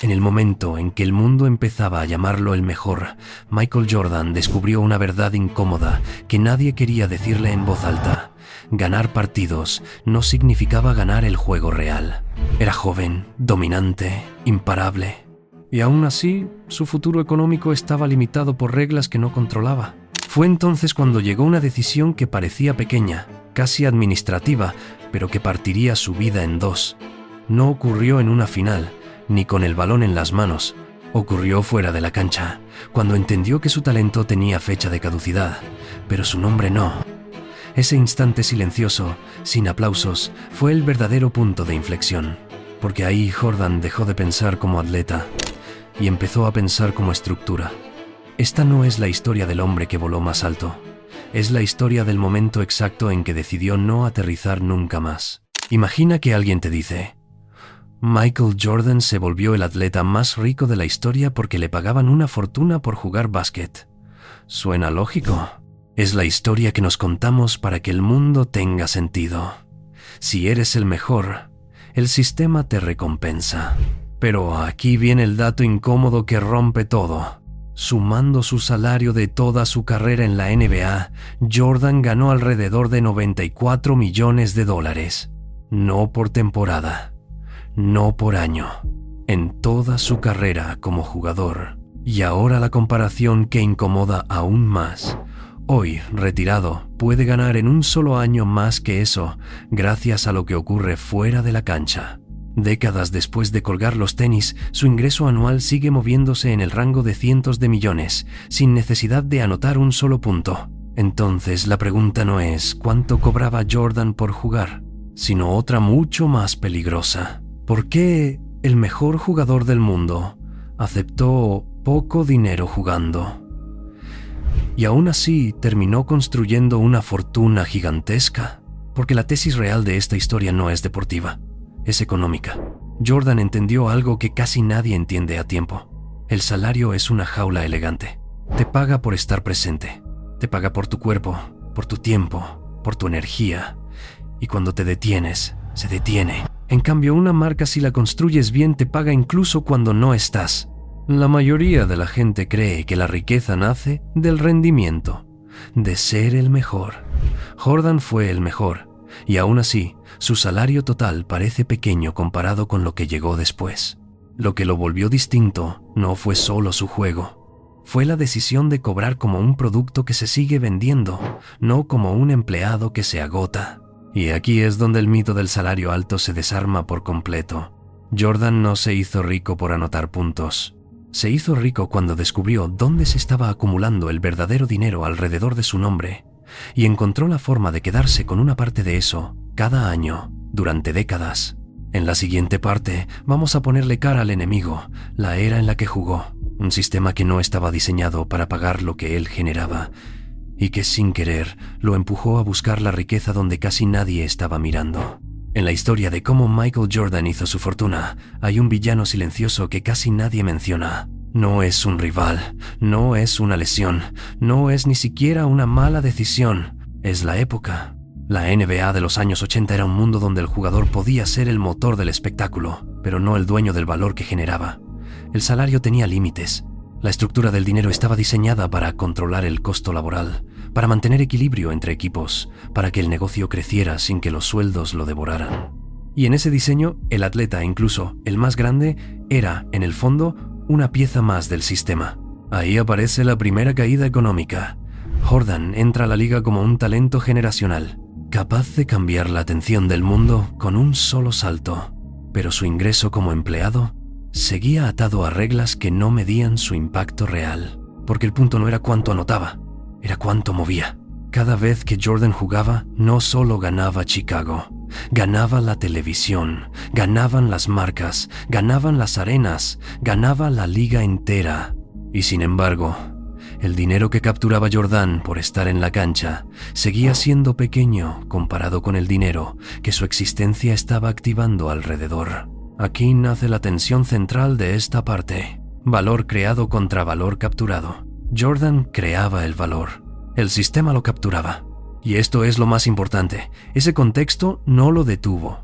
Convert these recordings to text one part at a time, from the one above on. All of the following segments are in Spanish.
En el momento en que el mundo empezaba a llamarlo el mejor, Michael Jordan descubrió una verdad incómoda que nadie quería decirle en voz alta. Ganar partidos no significaba ganar el juego real. Era joven, dominante, imparable. Y aún así, su futuro económico estaba limitado por reglas que no controlaba. Fue entonces cuando llegó una decisión que parecía pequeña, casi administrativa, pero que partiría su vida en dos. No ocurrió en una final, ni con el balón en las manos. Ocurrió fuera de la cancha, cuando entendió que su talento tenía fecha de caducidad, pero su nombre no. Ese instante silencioso, sin aplausos, fue el verdadero punto de inflexión, porque ahí Jordan dejó de pensar como atleta y empezó a pensar como estructura. Esta no es la historia del hombre que voló más alto, es la historia del momento exacto en que decidió no aterrizar nunca más. Imagina que alguien te dice: Michael Jordan se volvió el atleta más rico de la historia porque le pagaban una fortuna por jugar básquet. ¿Suena lógico? Es la historia que nos contamos para que el mundo tenga sentido. Si eres el mejor, el sistema te recompensa. Pero aquí viene el dato incómodo que rompe todo. Sumando su salario de toda su carrera en la NBA, Jordan ganó alrededor de $94 millones. No por temporada. No por año, en toda su carrera como jugador. Y ahora la comparación que incomoda aún más. Hoy, retirado, puede ganar en un solo año más que eso, gracias a lo que ocurre fuera de la cancha. Décadas después de colgar los tenis, su ingreso anual sigue moviéndose en el rango de cientos de millones, sin necesidad de anotar un solo punto. Entonces, la pregunta no es ¿cuánto cobraba Jordan por jugar?, sino otra mucho más peligrosa. ¿Por qué el mejor jugador del mundo aceptó poco dinero jugando? Y aún así terminó construyendo una fortuna gigantesca. Porque la tesis real de esta historia no es deportiva, es económica. Jordan entendió algo que casi nadie entiende a tiempo. El salario es una jaula elegante. Te paga por estar presente. Te paga por tu cuerpo, por tu tiempo, por tu energía. Y cuando te detienes, se detiene. En cambio, una marca, si la construyes bien, te paga incluso cuando no estás. La mayoría de la gente cree que la riqueza nace del rendimiento, de ser el mejor. Jordan fue el mejor, y aún así, su salario total parece pequeño comparado con lo que llegó después. Lo que lo volvió distinto no fue solo su juego. Fue la decisión de cobrar como un producto que se sigue vendiendo, no como un empleado que se agota. Y aquí es donde el mito del salario alto se desarma por completo. Jordan no se hizo rico por anotar puntos. Se hizo rico cuando descubrió dónde se estaba acumulando el verdadero dinero alrededor de su nombre y encontró la forma de quedarse con una parte de eso cada año durante décadas. En la siguiente parte vamos a ponerle cara al enemigo, la era en la que jugó, un sistema que no estaba diseñado para pagar lo que él generaba y que sin querer lo empujó a buscar la riqueza donde casi nadie estaba mirando. En la historia de cómo Michael Jordan hizo su fortuna, hay un villano silencioso que casi nadie menciona. No es un rival, no es una lesión, no es ni siquiera una mala decisión, es la época. La NBA de los años 80 era un mundo donde el jugador podía ser el motor del espectáculo, pero no el dueño del valor que generaba. El salario tenía límites. La estructura del dinero estaba diseñada para controlar el costo laboral, para mantener equilibrio entre equipos, para que el negocio creciera sin que los sueldos lo devoraran. Y en ese diseño, el atleta, incluso el más grande, era, en el fondo, una pieza más del sistema. Ahí aparece la primera caída económica. Jordan entra a la liga como un talento generacional, capaz de cambiar la atención del mundo con un solo salto. Pero su ingreso como empleado seguía atado a reglas que no medían su impacto real, porque el punto no era cuánto anotaba, era cuánto movía. Cada vez que Jordan jugaba, no solo ganaba Chicago, ganaba la televisión, ganaban las marcas, ganaban las arenas, ganaba la liga entera. Y sin embargo, el dinero que capturaba Jordan por estar en la cancha seguía siendo pequeño comparado con el dinero que su existencia estaba activando alrededor. Aquí nace la tensión central de esta parte. Valor creado contra valor capturado. Jordan creaba el valor. El sistema lo capturaba. Y esto es lo más importante. Ese contexto no lo detuvo.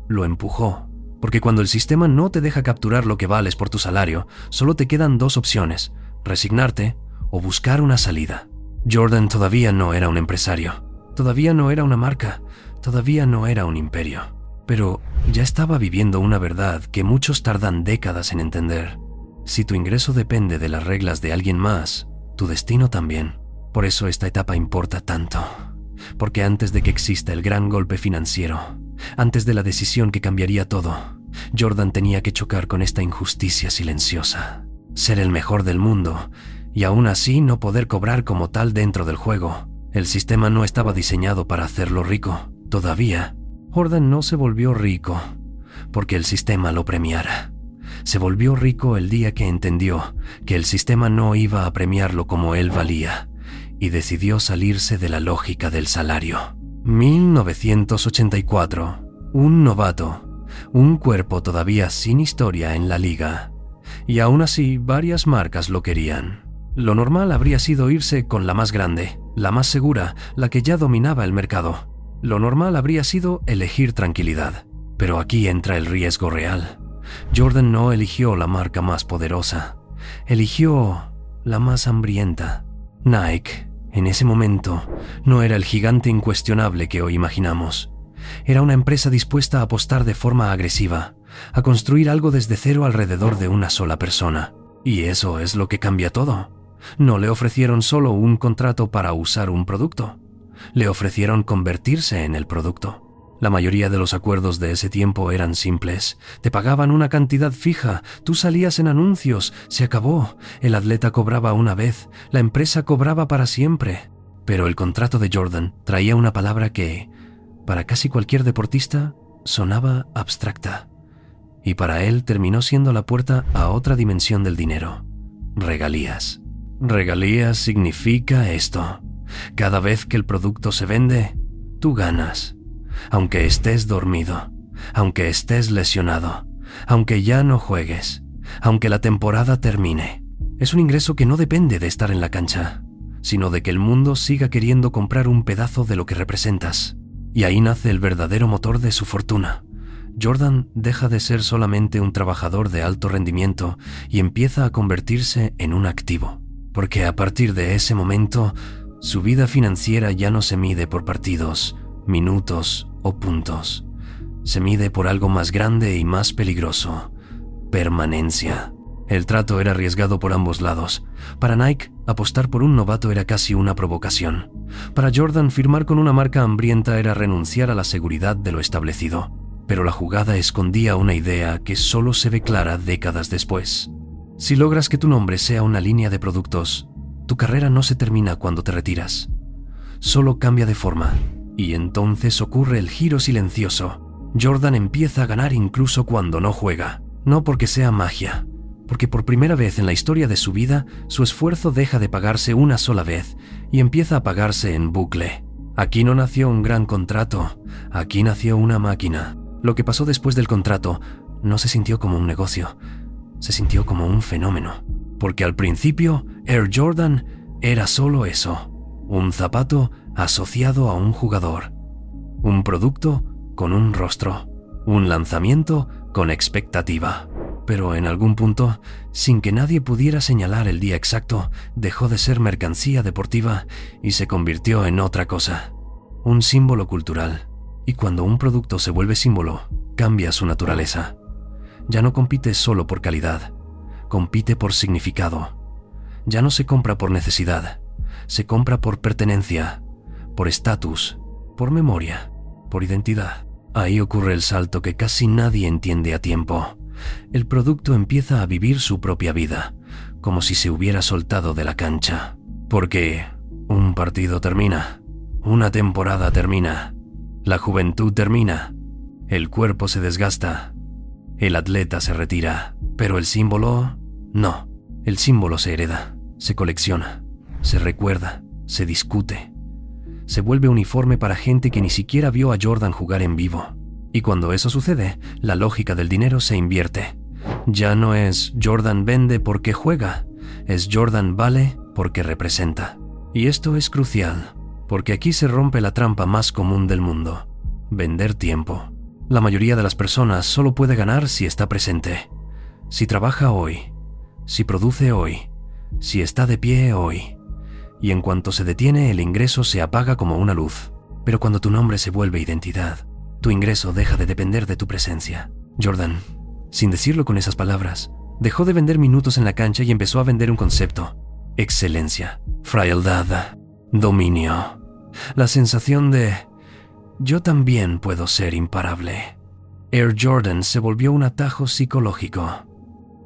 Lo empujó. Porque cuando el sistema no te deja capturar lo que vales por tu salario, solo te quedan dos opciones: resignarte o buscar una salida. Jordan todavía no era un empresario, todavía no era una marca, todavía no era un imperio. Pero ya estaba viviendo una verdad que muchos tardan décadas en entender. Si tu ingreso depende de las reglas de alguien más, tu destino también. Por eso esta etapa importa tanto. Porque antes de que exista el gran golpe financiero, antes de la decisión que cambiaría todo, Jordan tenía que chocar con esta injusticia silenciosa. Ser el mejor del mundo y aún así no poder cobrar como tal dentro del juego. El sistema no estaba diseñado para hacerlo rico. Todavía, Jordan no se volvió rico porque el sistema lo premiara. Se volvió rico el día que entendió que el sistema no iba a premiarlo como él valía y decidió salirse de la lógica del salario. 1984. Un novato, un cuerpo todavía sin historia en la liga. Y aún así, varias marcas lo querían. Lo normal habría sido irse con la más grande, la más segura, la que ya dominaba el mercado. Lo normal habría sido elegir tranquilidad. Pero aquí entra el riesgo real. Jordan no eligió la marca más poderosa, eligió la más hambrienta. Nike, en ese momento, no era el gigante incuestionable que hoy imaginamos. Era una empresa dispuesta a apostar de forma agresiva, a construir algo desde cero alrededor de una sola persona. Y eso es lo que cambia todo. No le ofrecieron solo un contrato para usar un producto, le ofrecieron convertirse en el producto. La mayoría de los acuerdos de ese tiempo eran simples. Te pagaban una cantidad fija, tú salías en anuncios, se acabó. El atleta cobraba una vez, la empresa cobraba para siempre. Pero el contrato de Jordan traía una palabra que, para casi cualquier deportista, sonaba abstracta. Y para él terminó siendo la puerta a otra dimensión del dinero: regalías. Regalías significa esto: cada vez que el producto se vende, tú ganas. Aunque estés dormido, aunque estés lesionado, aunque ya no juegues, aunque la temporada termine. Es un ingreso que no depende de estar en la cancha, sino de que el mundo siga queriendo comprar un pedazo de lo que representas. Y ahí nace el verdadero motor de su fortuna. Jordan deja de ser solamente un trabajador de alto rendimiento y empieza a convertirse en un activo. Porque a partir de ese momento, su vida financiera ya no se mide por partidos, minutos o puntos. Se mide por algo más grande y más peligroso: permanencia. El trato era arriesgado por ambos lados. Para Nike, apostar por un novato era casi una provocación. Para Jordan, firmar con una marca hambrienta era renunciar a la seguridad de lo establecido. Pero la jugada escondía una idea que solo se ve clara décadas después. Si logras que tu nombre sea una línea de productos, tu carrera no se termina cuando te retiras. Solo cambia de forma. Y entonces ocurre el giro silencioso. Jordan empieza a ganar incluso cuando no juega. No porque sea magia, porque por primera vez en la historia de su vida, su esfuerzo deja de pagarse una sola vez y empieza a pagarse en bucle. Aquí no nació un gran contrato, aquí nació una máquina. Lo que pasó después del contrato no se sintió como un negocio, se sintió como un fenómeno. Porque al principio, Air Jordan era solo eso: un zapato asociado a un jugador, un producto con un rostro, un lanzamiento con expectativa. Pero en algún punto, sin que nadie pudiera señalar el día exacto, dejó de ser mercancía deportiva y se convirtió en otra cosa: un símbolo cultural. Y cuando un producto se vuelve símbolo, cambia su naturaleza. Ya no compite solo por calidad, compite por significado. Ya no se compra por necesidad, se compra por pertenencia, por estatus, por memoria, por identidad. Ahí ocurre el salto que casi nadie entiende a tiempo. El producto empieza a vivir su propia vida, como si se hubiera soltado de la cancha. Porque un partido termina, una temporada termina, la juventud termina, el cuerpo se desgasta, el atleta se retira. Pero el símbolo, no. El símbolo se hereda, se colecciona, se recuerda, se discute. Se vuelve uniforme para gente que ni siquiera vio a Jordan jugar en vivo. Y cuando eso sucede, la lógica del dinero se invierte. Ya no es Jordan vende porque juega, es Jordan vale porque representa. Y esto es crucial, porque aquí se rompe la trampa más común del mundo: vender tiempo. La mayoría de las personas solo puede ganar si está presente, si trabaja hoy, si produce hoy, si está de pie hoy. Y en cuanto se detiene, el ingreso se apaga como una luz. Pero cuando tu nombre se vuelve identidad, tu ingreso deja de depender de tu presencia. Jordan, sin decirlo con esas palabras, dejó de vender minutos en la cancha y empezó a vender un concepto: excelencia, frialdad, dominio. La sensación de yo también puedo ser imparable. Air Jordan se volvió un atajo psicológico.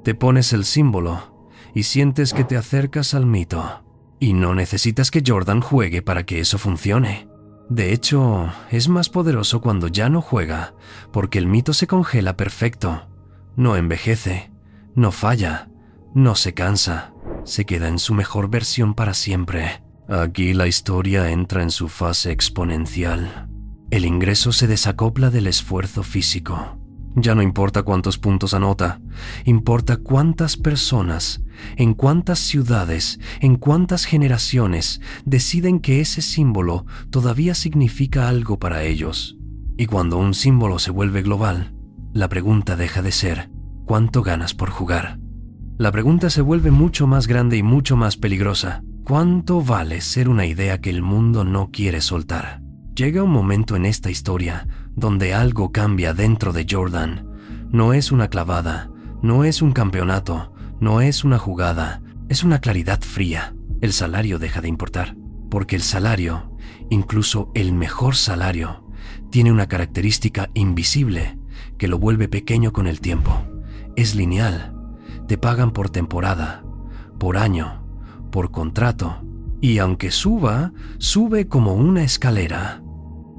Te pones el símbolo y sientes que te acercas al mito. Y no necesitas que Jordan juegue para que eso funcione. De hecho, es más poderoso cuando ya no juega, porque el mito se congela perfecto. No envejece, no falla, no se cansa, se queda en su mejor versión para siempre. Aquí la historia entra en su fase exponencial. El ingreso se desacopla del esfuerzo físico. Ya no importa cuántos puntos anota, importa cuántas personas, en cuántas ciudades, en cuántas generaciones deciden que ese símbolo todavía significa algo para ellos. Y cuando un símbolo se vuelve global, la pregunta deja de ser ¿cuánto ganas por jugar? La pregunta se vuelve mucho más grande y mucho más peligrosa. ¿Cuánto vale ser una idea que el mundo no quiere soltar? Llega un momento en esta historia donde algo cambia dentro de Jordan. No es una clavada, no es un campeonato, no es una jugada, es una claridad fría. El salario deja de importar, porque el salario, incluso el mejor salario, tiene una característica invisible que lo vuelve pequeño con el tiempo. Es lineal, te pagan por temporada, por año, por contrato, y aunque suba, sube como una escalera,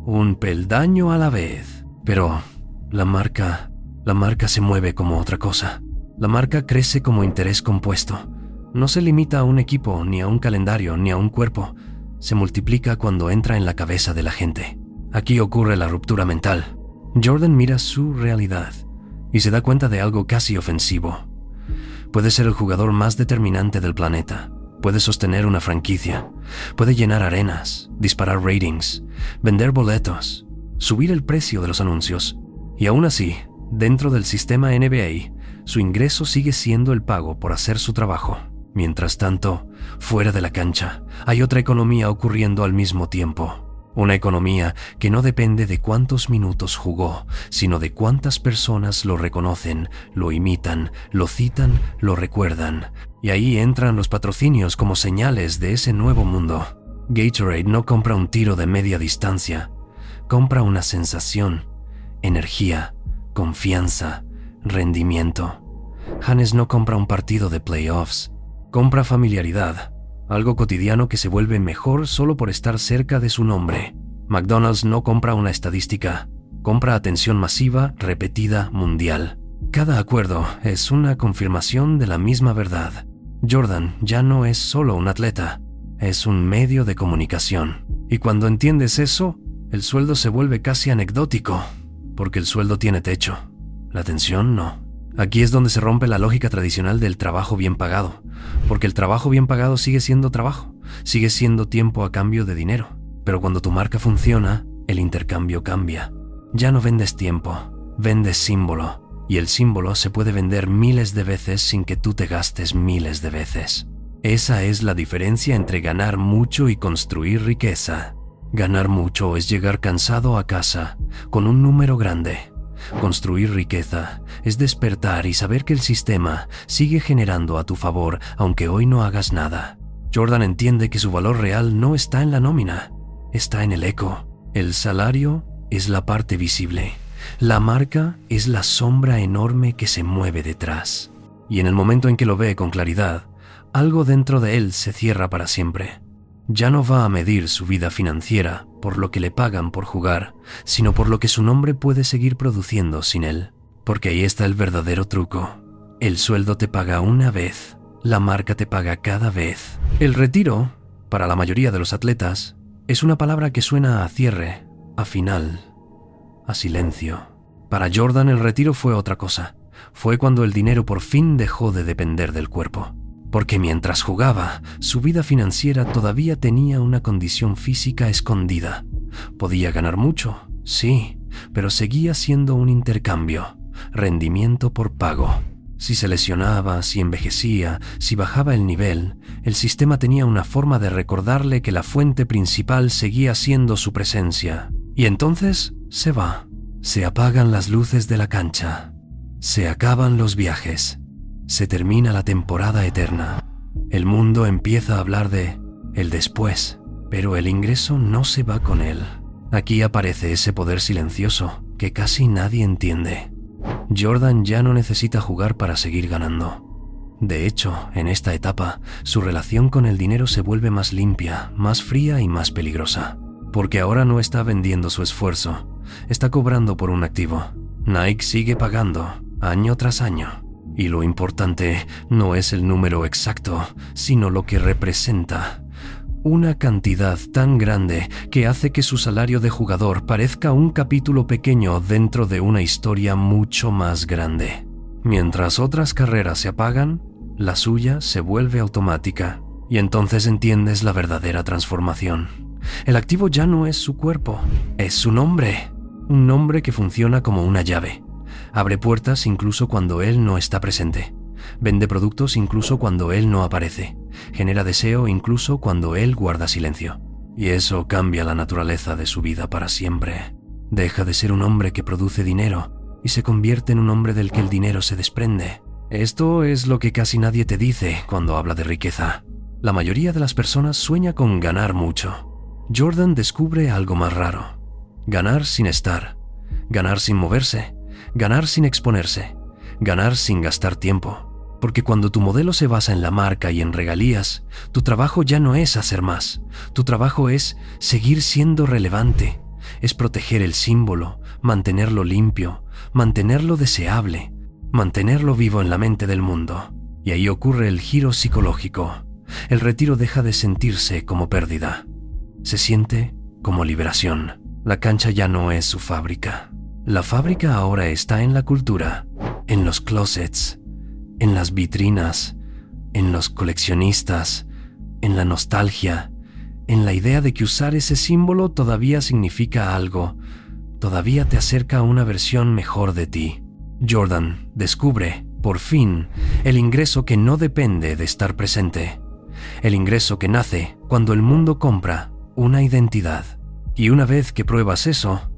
un peldaño a la vez. Pero la marca se mueve como otra cosa. La marca crece como interés compuesto. No se limita a un equipo, ni a un calendario, ni a un cuerpo. Se multiplica cuando entra en la cabeza de la gente. Aquí ocurre la ruptura mental. Jordan mira su realidad y se da cuenta de algo casi ofensivo. Puede ser el jugador más determinante del planeta. Puede sostener una franquicia, puede llenar arenas, disparar ratings, vender boletos, subir el precio de los anuncios. Y aún así, dentro del sistema NBA, su ingreso sigue siendo el pago por hacer su trabajo. Mientras tanto, fuera de la cancha, hay otra economía ocurriendo al mismo tiempo. Una economía que no depende de cuántos minutos jugó, sino de cuántas personas lo reconocen, lo imitan, lo citan, lo recuerdan. Y ahí entran los patrocinios como señales de ese nuevo mundo. Gatorade no compra un tiro de media distancia, compra una sensación, energía, confianza, rendimiento. Hanes no compra un partido de playoffs, compra familiaridad. Algo cotidiano que se vuelve mejor solo por estar cerca de su nombre. McDonald's no compra una estadística, compra atención masiva, repetida, mundial. Cada acuerdo es una confirmación de la misma verdad. Jordan ya no es solo un atleta, es un medio de comunicación. Y cuando entiendes eso, el sueldo se vuelve casi anecdótico, porque el sueldo tiene techo, la atención no. Aquí es donde se rompe la lógica tradicional del trabajo bien pagado, porque el trabajo bien pagado sigue siendo trabajo, sigue siendo tiempo a cambio de dinero. Pero cuando tu marca funciona, el intercambio cambia. Ya no vendes tiempo, vendes símbolo, y el símbolo se puede vender miles de veces sin que tú te gastes miles de veces. Esa es la diferencia entre ganar mucho y construir riqueza. Ganar mucho es llegar cansado a casa, con un número grande. Construir riqueza es despertar y saber que el sistema sigue generando a tu favor aunque hoy no hagas nada. Jordan entiende que su valor real no está en la nómina, está en el eco. El salario es la parte visible, la marca es la sombra enorme que se mueve detrás. Y en el momento en que lo ve con claridad, algo dentro de él se cierra para siempre. Ya no va a medir su vida financiera por lo que le pagan por jugar, sino por lo que su nombre puede seguir produciendo sin él. Porque ahí está el verdadero truco. El sueldo te paga una vez, la marca te paga cada vez. El retiro, para la mayoría de los atletas, es una palabra que suena a cierre, a final, a silencio. Para Jordan el retiro fue otra cosa. Fue cuando el dinero por fin dejó de depender del cuerpo. Porque mientras jugaba, su vida financiera todavía tenía una condición física escondida. Podía ganar mucho, sí, pero seguía siendo un intercambio, rendimiento por pago. Si se lesionaba, si envejecía, si bajaba el nivel, el sistema tenía una forma de recordarle que la fuente principal seguía siendo su presencia. Y entonces se va. Se apagan las luces de la cancha. Se acaban los viajes. Se termina la temporada eterna. El mundo empieza a hablar de el después, pero el ingreso no se va con él. Aquí aparece ese poder silencioso que casi nadie entiende. Jordan ya no necesita jugar para seguir ganando. De hecho, en esta etapa, su relación con el dinero se vuelve más limpia, más fría y más peligrosa. Porque ahora no está vendiendo su esfuerzo, está cobrando por un activo. Nike sigue pagando, año tras año. Y lo importante no es el número exacto, sino lo que representa. Una cantidad tan grande que hace que su salario de jugador parezca un capítulo pequeño dentro de una historia mucho más grande. Mientras otras carreras se apagan, la suya se vuelve automática. Y entonces entiendes la verdadera transformación. El activo ya no es su cuerpo, es su nombre. Un nombre que funciona como una llave. Abre puertas incluso cuando él no está presente. Vende productos incluso cuando él no aparece. Genera deseo incluso cuando él guarda silencio. Y eso cambia la naturaleza de su vida para siempre. Deja de ser un hombre que produce dinero y se convierte en un hombre del que el dinero se desprende. Esto es lo que casi nadie te dice cuando habla de riqueza. La mayoría de las personas sueña con ganar mucho. Jordan descubre algo más raro. Ganar sin estar. Ganar sin moverse. Ganar sin exponerse. Ganar sin gastar tiempo. Porque cuando tu modelo se basa en la marca y en regalías, tu trabajo ya no es hacer más. Tu trabajo es seguir siendo relevante. Es proteger el símbolo, mantenerlo limpio, mantenerlo deseable, mantenerlo vivo en la mente del mundo. Y ahí ocurre el giro psicológico. El retiro deja de sentirse como pérdida. Se siente como liberación. La cancha ya no es su fábrica. La fábrica ahora está en la cultura, en los closets, en las vitrinas, en los coleccionistas, en la nostalgia, en la idea de que usar ese símbolo todavía significa algo, todavía te acerca a una versión mejor de ti. Jordan descubre, por fin, el ingreso que no depende de estar presente, el ingreso que nace cuando el mundo compra una identidad. Y una vez que pruebas eso,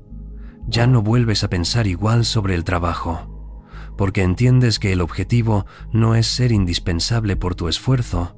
ya no vuelves a pensar igual sobre el trabajo. Porque entiendes que el objetivo no es ser indispensable por tu esfuerzo,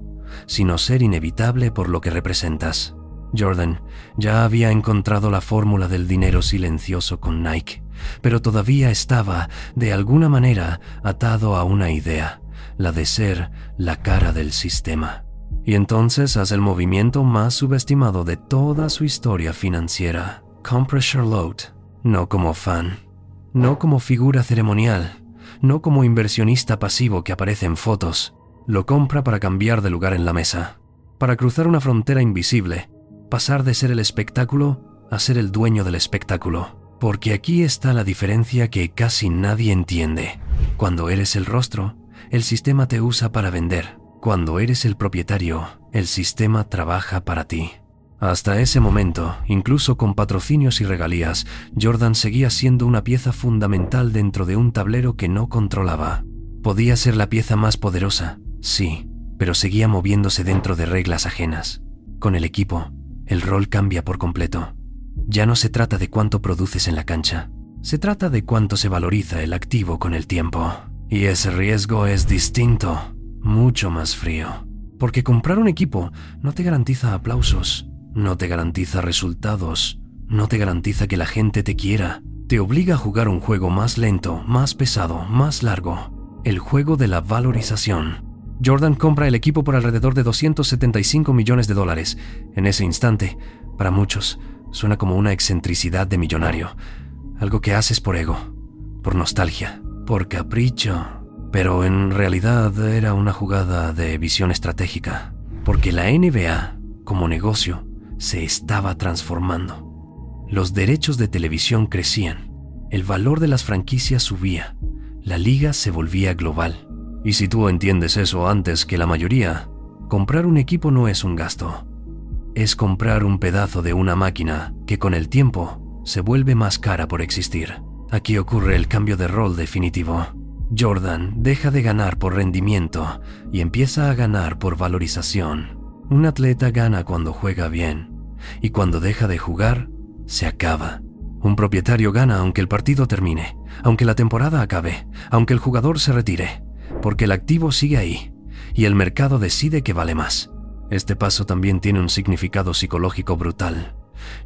sino ser inevitable por lo que representas. Jordan ya había encontrado la fórmula del dinero silencioso con Nike, pero todavía estaba, de alguna manera, atado a una idea, la de ser la cara del sistema. Y entonces hace el movimiento más subestimado de toda su historia financiera. Compra Charlotte, no como fan, no como figura ceremonial, no como inversionista pasivo que aparece en fotos. Lo compra para cambiar de lugar en la mesa, para cruzar una frontera invisible, pasar de ser el espectáculo a ser el dueño del espectáculo. Porque aquí está la diferencia que casi nadie entiende. Cuando eres el rostro, el sistema te usa para vender. Cuando eres el propietario, el sistema trabaja para ti. Hasta ese momento, incluso con patrocinios y regalías, Jordan seguía siendo una pieza fundamental dentro de un tablero que no controlaba. Podía ser la pieza más poderosa, sí, pero seguía moviéndose dentro de reglas ajenas. Con el equipo, el rol cambia por completo. Ya no se trata de cuánto produces en la cancha, se trata de cuánto se valoriza el activo con el tiempo. Y ese riesgo es distinto, mucho más frío. Porque comprar un equipo no te garantiza aplausos, no te garantiza resultados, no te garantiza que la gente te quiera. Te obliga a jugar un juego más lento, más pesado, más largo. El juego de la valorización. Jordan compra el equipo por alrededor de $275 millones. En ese instante, para muchos, suena como una excentricidad de millonario. Algo que haces por ego, por nostalgia, por capricho. Pero en realidad era una jugada de visión estratégica. Porque la NBA, como negocio, se estaba transformando. Los derechos de televisión crecían, el valor de las franquicias subía, la liga se volvía global. Y si tú entiendes eso antes que la mayoría, comprar un equipo no es un gasto. Es comprar un pedazo de una máquina que con el tiempo se vuelve más cara por existir. Aquí ocurre el cambio de rol definitivo. Jordan deja de ganar por rendimiento y empieza a ganar por valorización. Un atleta gana cuando juega bien, y cuando deja de jugar, se acaba. Un propietario gana aunque el partido termine, aunque la temporada acabe, aunque el jugador se retire, porque el activo sigue ahí, y el mercado decide que vale más. Este paso también tiene un significado psicológico brutal.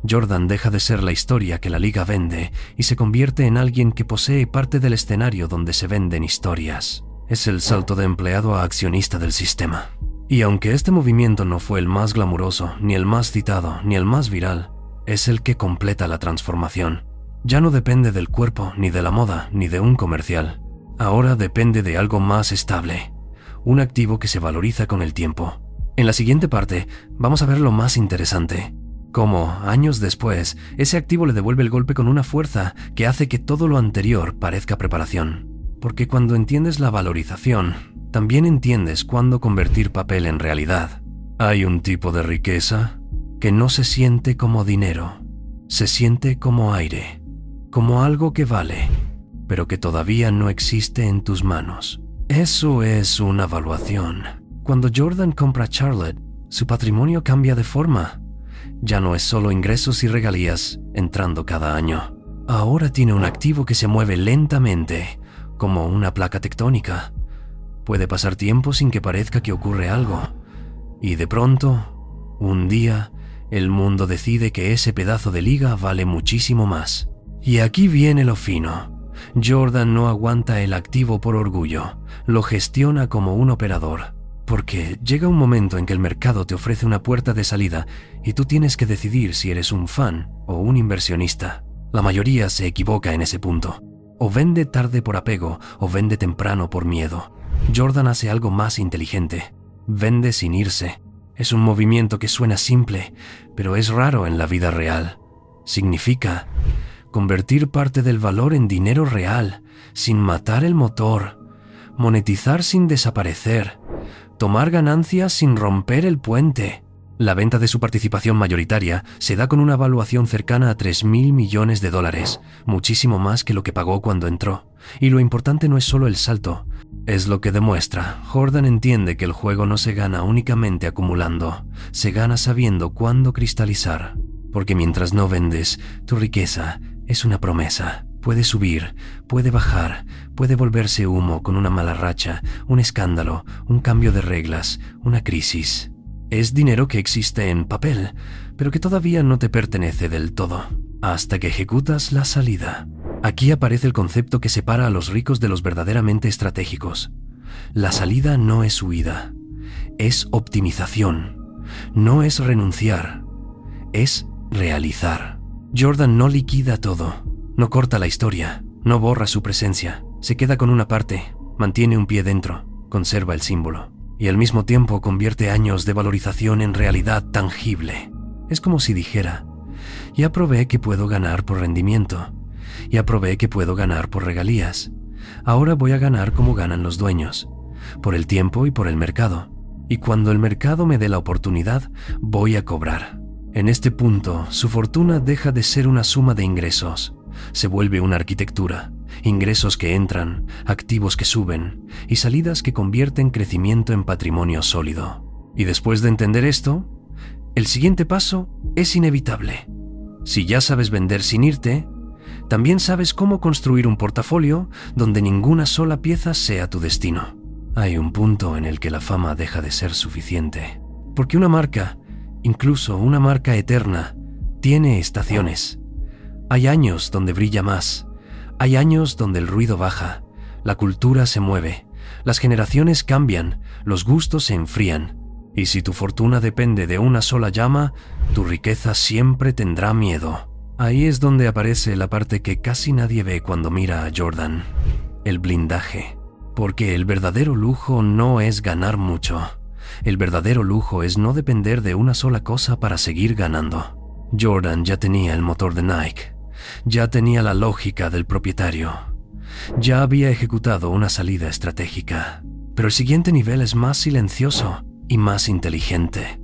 Jordan deja de ser la historia que la liga vende y se convierte en alguien que posee parte del escenario donde se venden historias. Es el salto de empleado a accionista del sistema. Y aunque este movimiento no fue el más glamuroso, ni el más citado, ni el más viral, es el que completa la transformación. Ya no depende del cuerpo, ni de la moda, ni de un comercial. Ahora depende de algo más estable, un activo que se valoriza con el tiempo. En la siguiente parte vamos a ver lo más interesante. Cómo, años después, ese activo le devuelve el golpe con una fuerza que hace que todo lo anterior parezca preparación. Porque cuando entiendes la valorización, también entiendes cuándo convertir papel en realidad. Hay un tipo de riqueza que no se siente como dinero, se siente como aire, como algo que vale, pero que todavía no existe en tus manos. Eso es una valuación. Cuando Jordan compra Charlotte, su patrimonio cambia de forma. Ya no es solo ingresos y regalías entrando cada año. Ahora tiene un activo que se mueve lentamente, como una placa tectónica. Puede pasar tiempo sin que parezca que ocurre algo. Y de pronto, un día, el mundo decide que ese pedazo de liga vale muchísimo más. Y aquí viene lo fino. Jordan no aguanta el activo por orgullo, lo gestiona como un operador. Porque llega un momento en que el mercado te ofrece una puerta de salida y tú tienes que decidir si eres un fan o un inversionista. La mayoría se equivoca en ese punto. O vende tarde por apego o vende temprano por miedo. Jordan hace algo más inteligente. Vende sin irse. Es un movimiento que suena simple, pero es raro en la vida real. Significa convertir parte del valor en dinero real, sin matar el motor, monetizar sin desaparecer, tomar ganancias sin romper el puente. La venta de su participación mayoritaria se da con una valuación cercana a $3.000 millones, muchísimo más que lo que pagó cuando entró. Y lo importante no es solo el salto, es lo que demuestra. Jordan entiende que el juego no se gana únicamente acumulando, se gana sabiendo cuándo cristalizar. Porque mientras no vendes, tu riqueza es una promesa. Puede subir, puede bajar, puede volverse humo con una mala racha, un escándalo, un cambio de reglas, una crisis. Es dinero que existe en papel, pero que todavía no te pertenece del todo, hasta que ejecutas la salida. Aquí aparece el concepto que separa a los ricos de los verdaderamente estratégicos. La salida no es huida, es optimización, no es renunciar, es realizar. Jordan no liquida todo. No corta la historia, no borra su presencia, se queda con una parte, mantiene un pie dentro, conserva el símbolo, y al mismo tiempo convierte años de valorización en realidad tangible. Es como si dijera, ya probé que puedo ganar por rendimiento, ya probé que puedo ganar por regalías, ahora voy a ganar como ganan los dueños, por el tiempo y por el mercado, y cuando el mercado me dé la oportunidad, voy a cobrar. En este punto, su fortuna deja de ser una suma de ingresos. Se vuelve una arquitectura, ingresos que entran, activos que suben y salidas que convierten crecimiento en patrimonio sólido. Y después de entender esto, el siguiente paso es inevitable. Si ya sabes vender sin irte, también sabes cómo construir un portafolio donde ninguna sola pieza sea tu destino. Hay un punto en el que la fama deja de ser suficiente, porque una marca, incluso una marca eterna, tiene estaciones. Hay años donde brilla más, hay años donde el ruido baja, la cultura se mueve, las generaciones cambian, los gustos se enfrían. Y si tu fortuna depende de una sola llama, tu riqueza siempre tendrá miedo. Ahí es donde aparece la parte que casi nadie ve cuando mira a Jordan, el blindaje. Porque el verdadero lujo no es ganar mucho, el verdadero lujo es no depender de una sola cosa para seguir ganando. Jordan ya tenía el motor de Nike. Ya tenía la lógica del propietario. Ya había ejecutado una salida estratégica. Pero el siguiente nivel es más silencioso y más inteligente.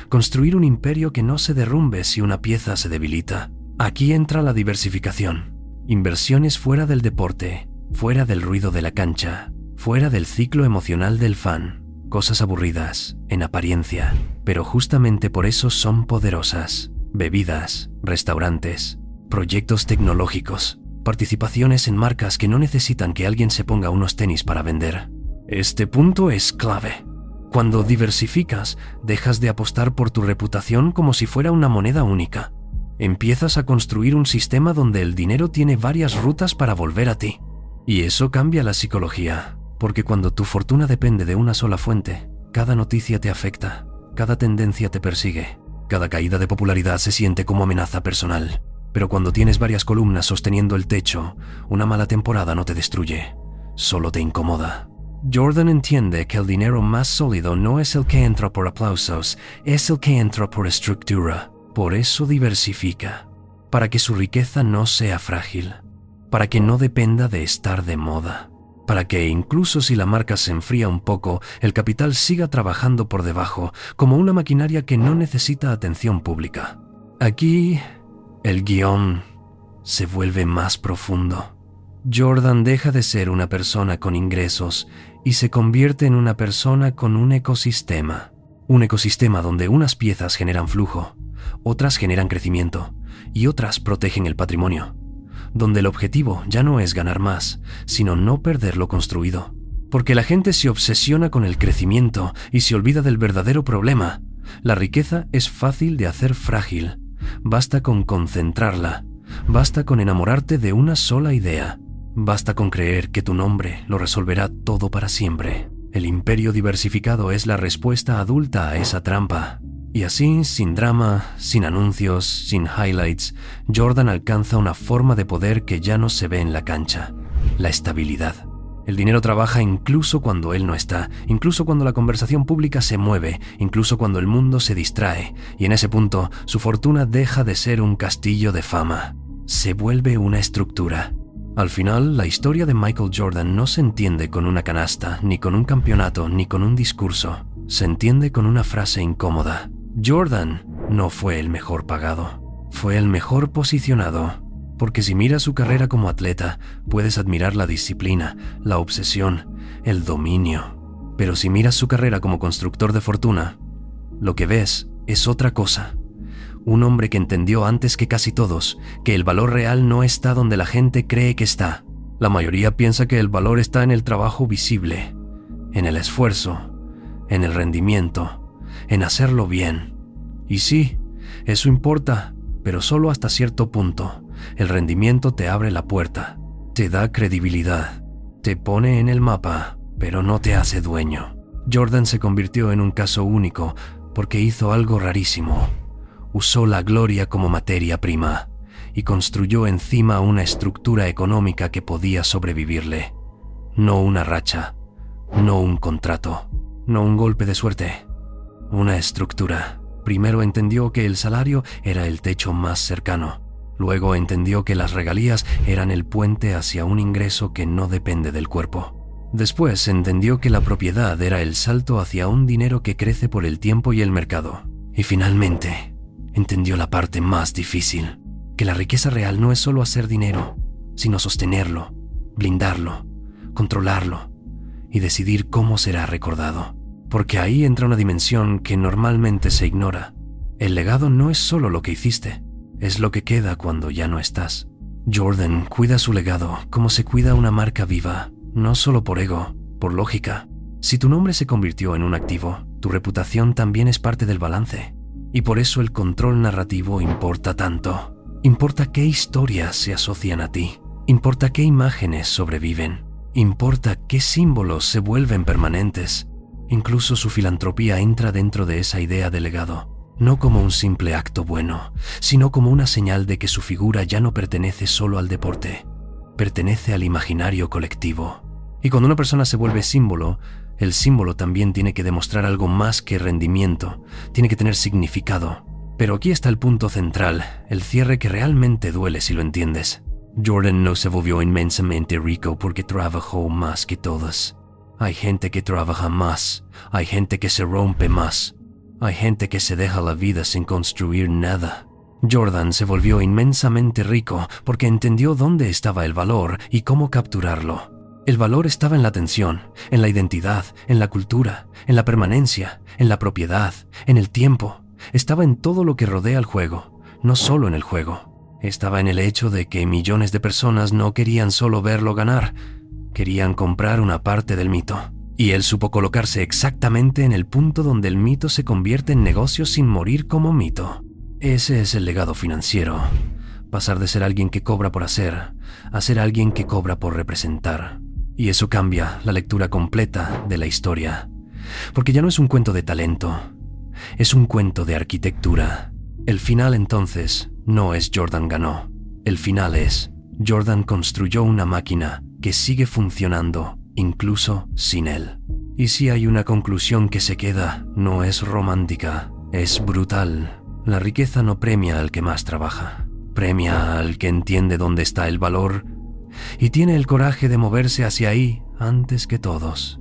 Construir un imperio que no se derrumbe si una pieza se debilita. Aquí entra la diversificación. Inversiones fuera del deporte, fuera del ruido de la cancha, fuera del ciclo emocional del fan. Cosas aburridas, en apariencia, pero justamente por eso son poderosas. Bebidas, restaurantes, proyectos tecnológicos, participaciones en marcas que no necesitan que alguien se ponga unos tenis para vender. Este punto es clave. Cuando diversificas, dejas de apostar por tu reputación como si fuera una moneda única. Empiezas a construir un sistema donde el dinero tiene varias rutas para volver a ti. Y eso cambia la psicología, porque cuando tu fortuna depende de una sola fuente, cada noticia te afecta, cada tendencia te persigue, cada caída de popularidad se siente como amenaza personal. Pero cuando tienes varias columnas sosteniendo el techo, una mala temporada no te destruye, solo te incomoda. Jordan entiende que el dinero más sólido no es el que entra por aplausos, es el que entra por estructura. Por eso diversifica, para que su riqueza no sea frágil, para que no dependa de estar de moda, para que incluso si la marca se enfría un poco, el capital siga trabajando por debajo, como una maquinaria que no necesita atención pública. Aquí, el guión se vuelve más profundo. Jordan deja de ser una persona con ingresos y se convierte en una persona con un ecosistema. Un ecosistema donde unas piezas generan flujo, otras generan crecimiento y otras protegen el patrimonio. Donde el objetivo ya no es ganar más, sino no perder lo construido. Porque la gente se obsesiona con el crecimiento y se olvida del verdadero problema. La riqueza es fácil de hacer frágil. Basta con concentrarla. Basta con enamorarte de una sola idea. Basta con creer que tu nombre lo resolverá todo para siempre. El imperio diversificado es la respuesta adulta a esa trampa. Y así, sin drama, sin anuncios, sin highlights, Jordan alcanza una forma de poder que ya no se ve en la cancha: la estabilidad. El dinero trabaja incluso cuando él no está, incluso cuando la conversación pública se mueve, incluso cuando el mundo se distrae, y en ese punto su fortuna deja de ser un castillo de fama. Se vuelve una estructura. Al final, la historia de Michael Jordan no se entiende con una canasta, ni con un campeonato, ni con un discurso. Se entiende con una frase incómoda. Jordan no fue el mejor pagado, fue el mejor posicionado. Porque si miras su carrera como atleta, puedes admirar la disciplina, la obsesión, el dominio. Pero si miras su carrera como constructor de fortuna, lo que ves es otra cosa. Un hombre que entendió antes que casi todos que el valor real no está donde la gente cree que está. La mayoría piensa que el valor está en el trabajo visible, en el esfuerzo, en el rendimiento, en hacerlo bien. Y sí, eso importa, pero solo hasta cierto punto. El rendimiento te abre la puerta, te da credibilidad, te pone en el mapa, pero no te hace dueño. Jordan se convirtió en un caso único porque hizo algo rarísimo. Usó la gloria como materia prima y construyó encima una estructura económica que podía sobrevivirle. No una racha, no un contrato, no un golpe de suerte, una estructura. Primero entendió que el salario era el techo más cercano. Luego entendió que las regalías eran el puente hacia un ingreso que no depende del cuerpo. Después entendió que la propiedad era el salto hacia un dinero que crece por el tiempo y el mercado. Y finalmente, entendió la parte más difícil, que la riqueza real no es solo hacer dinero, sino sostenerlo, blindarlo, controlarlo y decidir cómo será recordado. Porque ahí entra una dimensión que normalmente se ignora. El legado no es solo lo que hiciste, es lo que queda cuando ya no estás. Jordan cuida su legado como se cuida una marca viva, no solo por ego, por lógica. Si tu nombre se convirtió en un activo, tu reputación también es parte del balance. Y por eso el control narrativo importa tanto. Importa qué historias se asocian a ti. Importa qué imágenes sobreviven. Importa qué símbolos se vuelven permanentes. Incluso su filantropía entra dentro de esa idea de legado. No como un simple acto bueno, sino como una señal de que su figura ya no pertenece solo al deporte, pertenece al imaginario colectivo. Y cuando una persona se vuelve símbolo, el símbolo también tiene que demostrar algo más que rendimiento, tiene que tener significado. Pero aquí está el punto central, el cierre que realmente duele si lo entiendes. Jordan no se volvió inmensamente rico porque trabajó más que todos. Hay gente que trabaja más, hay gente que se rompe más. Hay gente que se deja la vida sin construir nada. Jordan se volvió inmensamente rico porque entendió dónde estaba el valor y cómo capturarlo. El valor estaba en la atención, en la identidad, en la cultura, en la permanencia, en la propiedad, en el tiempo. Estaba en todo lo que rodea al juego, no solo en el juego. Estaba en el hecho de que millones de personas no querían solo verlo ganar, querían comprar una parte del mito. Y él supo colocarse exactamente en el punto donde el mito se convierte en negocio sin morir como mito. Ese es el legado financiero. Pasar de ser alguien que cobra por hacer, a ser alguien que cobra por representar. Y eso cambia la lectura completa de la historia. Porque ya no es un cuento de talento, es un cuento de arquitectura. El final entonces no es Jordan ganó. El final es Jordan construyó una máquina que sigue funcionando incluso sin él. Y si hay una conclusión que se queda, no es romántica, es brutal. La riqueza no premia al que más trabaja, premia al que entiende dónde está el valor y tiene el coraje de moverse hacia ahí antes que todos.